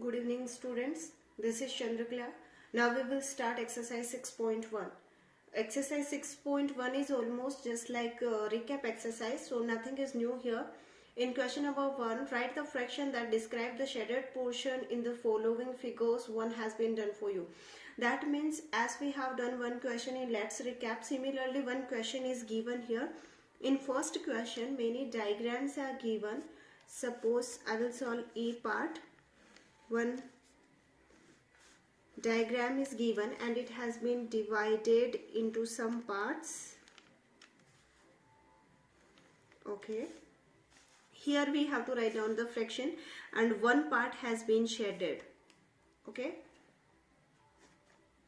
Good evening students, this is Chandrakala. Now we will start exercise 6.1. Exercise 6.1 is almost just like a recap exercise, so nothing is new here. In question number 1, write the fraction that describe the shaded portion in the following figures. One has been done for you. That means as we have done one question in let's recap, similarly one question is given here. In first question, many diagrams are given. Suppose I will solve A part. One diagram is given and it has been divided into some parts. Okay, here we have to write down the fraction and one part has been shaded. Okay,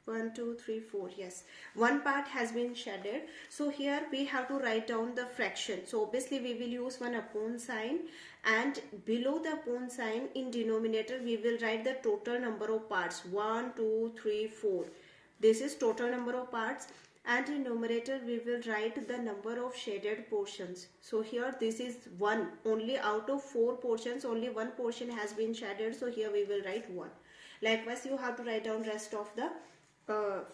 1 2 3 4, yes, one part has been shaded. So here we have to write down the fraction. So obviously we will use 1 upon sign, and below the upon sign in denominator we will write the total number of parts. 1 2 3 4, this is total number of parts, and in numerator we will write the number of shaded portions. So here this is 1, only out of 4 portions only one portion has been shaded, so here we will write 1. Likewise you have to write down rest of the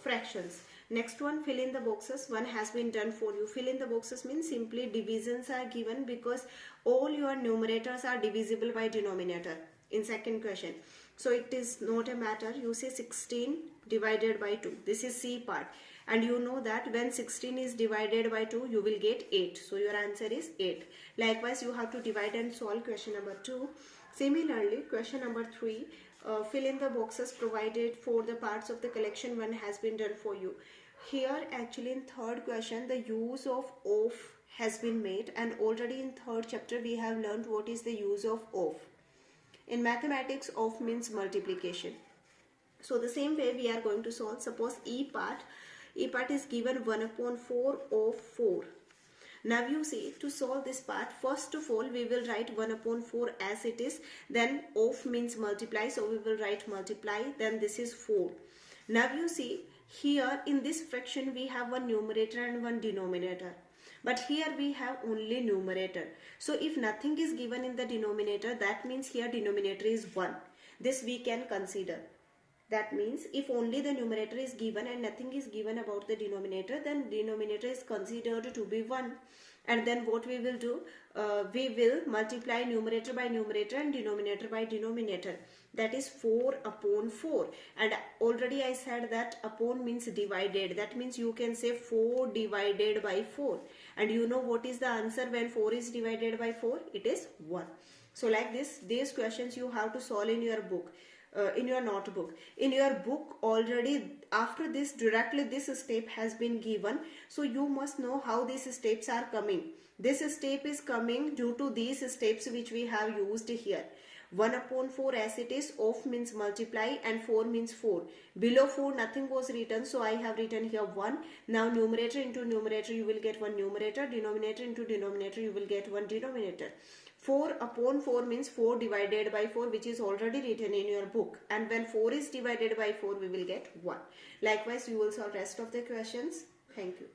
fractions. Next one, fill in the boxes. One has been done for you. Fill in the boxes means simply divisions are given because all your numerators are divisible by denominator in second question. So it is not a matter. You say 16 divided by 2. This is C part. And you know that when 16 is divided by 2, you will get 8. So your answer is 8. Likewise, you have to divide and solve question number 2. Similarly, question number 3, fill in the boxes provided for the parts of the collection. One has been done for you. Here actually in third question the use of has been made, and already in third chapter we have learned what is the use of of. In mathematics, of means multiplication. So the same way we are going to solve. Suppose E part is given 1 upon 4 of 4. Now you see, to solve this part, first of all we will write 1 upon 4 as it is, then of means multiply, so we will write multiply, then this is 4. Now you see, here in this fraction we have one numerator and one denominator, but here we have only numerator. So if nothing is given in the denominator, that means here denominator is 1. This we can consider. That means if only the numerator is given and nothing is given about the denominator, then denominator is considered to be 1. And then what we will do? We will multiply numerator by numerator and denominator by denominator. That is 4 upon 4. And already I said that upon means divided. That means you can say 4 divided by 4. And you know what is the answer when 4 is divided by 4? It is 1. So like this, these questions you have to solve in your book. In your notebook. In your book already after this directly this step has been given, so you must know how these steps are coming. This step is coming due to these steps which we have used here. 1 upon 4 as it is, of means multiply, and 4 means 4. Below 4 nothing was written, so I have written here 1. Now numerator into numerator you will get one numerator, denominator into denominator you will get one denominator. 4 upon 4 means 4 divided by 4, which is already written in your book, and when 4 is divided by 4 we will get 1. Likewise you will solve rest of the questions. Thank you.